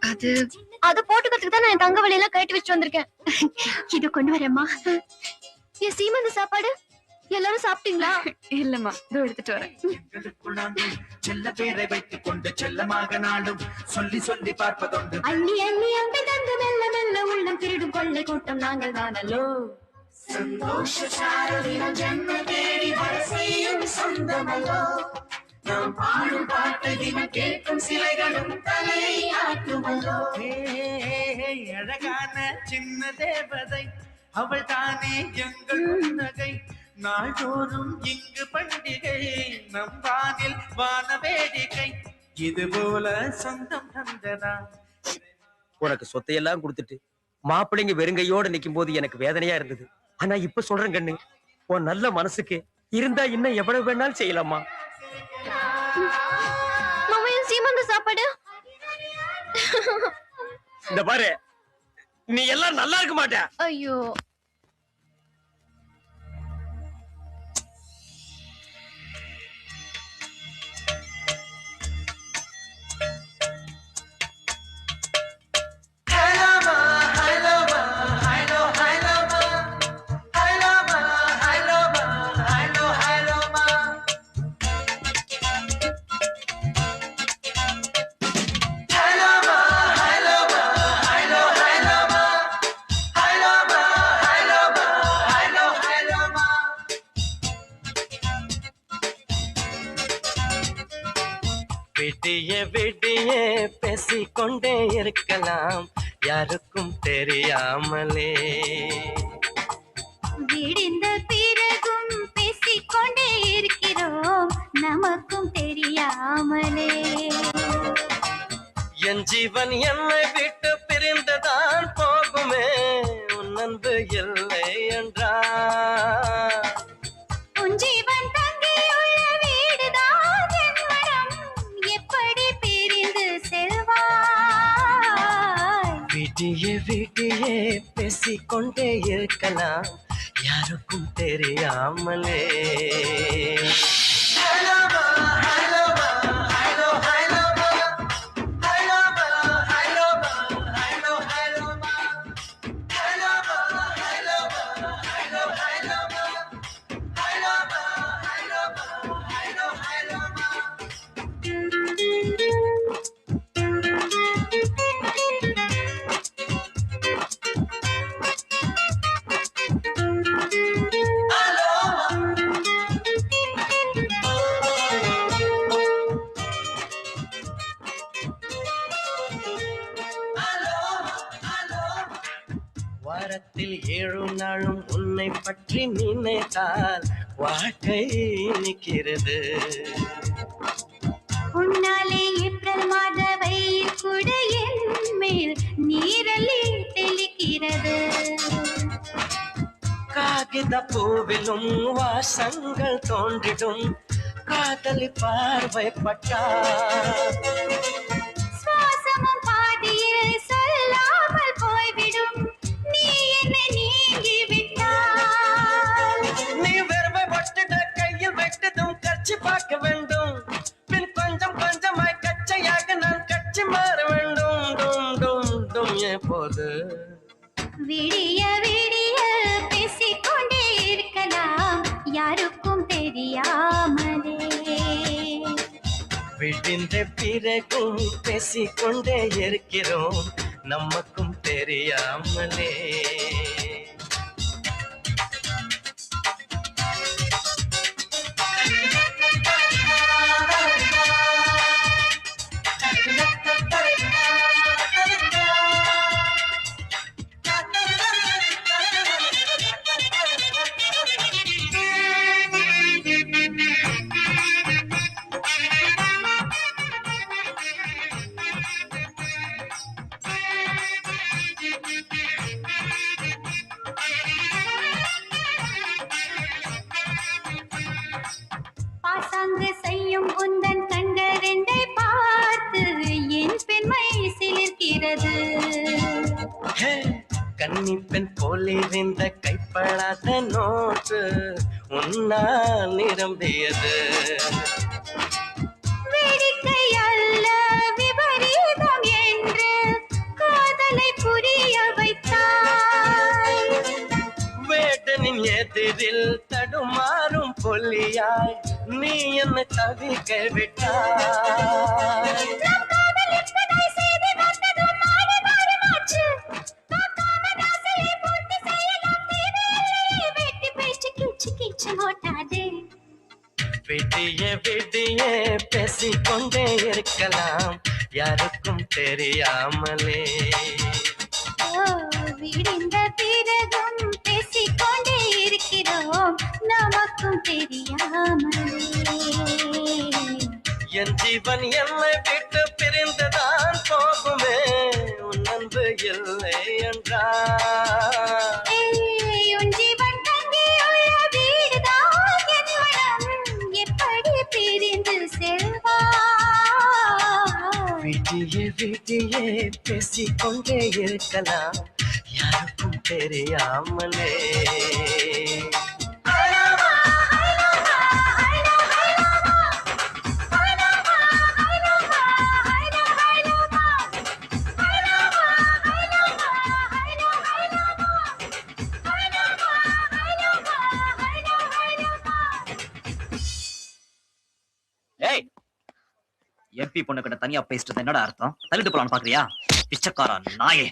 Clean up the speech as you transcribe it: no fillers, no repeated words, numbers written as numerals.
அது அது போட்டுக்கிறதுக்கு தான் நான் என் தங்க வழியெல்லாம் கட்டி வச்சுட்டு வந்திருக்கேன். இது கொண்டு வரேம்மா. என் சீமந்த சாப்பாடு எல்லாரும் சாப்பிட்டீங்களா? இல்லம்மா, இதோ எடுத்துட்டு வரேன். செல்ல பேரை வைத்துக் கொண்டு செல்லமாக நாடும் சொல்லி சொல்லி பார்ப்பதுண்டு. அள்ளி அள்ளி அம்பி தந்து மெல்ல மெல்ல உள்ளம் திருடும் கொள்ளை கூட்டம் நாங்கள் தானல்லோ. சந்தோஷ சாரதினம் ஜன்ம தேடி வர செய்யும் சொந்தமல்லோ. நாம் பாடும் பாட்டை தினம் கேட்கும் சிலைகளும் தலையை ஆட்டுமல்லோ. அழகான சின்ன தேவதை அவள் தானே எங்கள் புன்னகை. நாள்தோறும் இங்கு பண்டிகை நம் வானில் வான வேடிக்கை. இது போல சொந்தம் தந்ததா. உனக்கு சொத்தையெல்லாம் கொடுத்துட்டு மாப்பிள்ளைங்க வெறுங்கையோட நிக்கும் போது எனக்கு வேதனையா இருந்தது. ஆனா இப்ப சொல்றேன் கண்ணு, உன் நல்ல மனசுக்கு இருந்தா இன்னும் எவ்வளவு வேணாலும் செய்யலாமா. மாமையும் சீமந்த சாப்பாடு. இந்த பாரு, நீ எல்லாம் நல்லா இருக்க மாட்ட. ஐயோ, விடிய விடிய பேசிக்கொண்டே இருக்கலாம் யாருக்கும் தெரியாமலே. விடிந்த பிறகும் பேசிக்கொண்டே இருக்கிறோம் நமக்கும் தெரியாமலே. என் ஜீவன் என்னை விட்டு பிரிந்துதான் போகுமே உன் அன்பு இல்லை என்றார். உன் ஜீவன் தங்கியுள்ள வீடுதான் என் மனம், எப்படி பிரிந்து செல்வாய். விடிய விடிய பேசிக்கொண்டே இருக்கலாம் யாருக்கும் தெரியாமலே. வாரத்தில் 7 நாளும் உன்னை பற்றி நினைத்தால் வாழ்க்கை நிற்கிறது. உன்னாலே ஏப்ரல் மாத வெயில் கூட என் மேல் நீரலி தெளிக்கிறது. காகித பூவிலும் வாசங்கள் தோன்றிடும் காதலி பார்வைப்பட்டார். சுவாசமும் பாதியில் சொல்லாமல் போய்விடும் நீ என்னை நீங்கி விட்டால். நீ வெறுமை பட்டுட கையில் வைத்ததும் கட்சி பார்க்க வேண்டும். பின் கொஞ்சம் கொஞ்சமாய் கச்சையாக நான் கட்சி மாற வேண்டும். டும் டும் டும் எப்போது விடிய விடிய பேசிக்கொண்டே இருக்கலாம் யாருக்கும் தெரியாமலே. விடிந்த பிறகும் பேசிக்கொண்டே இருக்கிறோம் நமக்கும் தெரியாமலே. பாசாங்கு செய்யும் உந்தன் கண்கள் ரெண்டை பார்த்து என் பெண்மை சிலிர்க்கிறது. கன்னி பெண் போலிருந்த கைப்படாத நோட்டு உன்னால் நிரம்பியது. வேடிக்கை அல்ல விபரீதம் என்று என்ன தவிக்க விட்டாய். நம் காதல் இப்பதை செய்தி வந்ததும் நாடு மாறுமாச்சு. பார்க்காமல் ஆசையை பூர்த்தி செய்யலாம் தேவையில்லையே. வெட்டி பேச்சு கிச்சு கிச்சு ஓட்டாதே. விடிய விடிய பேசிக்கொண்டே இருக்கலாம் யாருக்கும் தெரியாமலே. ஓ, விடிந்த பிறகும் பேசிக்கொண்டே இருக்கிறோம் நமக்கும் தெரியாமலே. என் ஜீவன் என்னை விட்டு பிரிந்துதான் போகுமே உன் அன்பு இல்லை என்றார். ஏய், உன் ஜீவன் தங்கியுள்ள வீடுதான் என் மனம் எப்படி பிரிந்து செல்வா. விடிய விடிய பேசிக்கொண்டே இருக்கலாம் யாருக்கும் தெரியாமலே. ஏய், எம்பி பொண்ணு கிட்ட தனியா பேசிட்டு என்னடா அர்த்தம்? தள்ளிட்டு போலான்னு பாக்குறியா? பிச்சைக்காரா நாயே.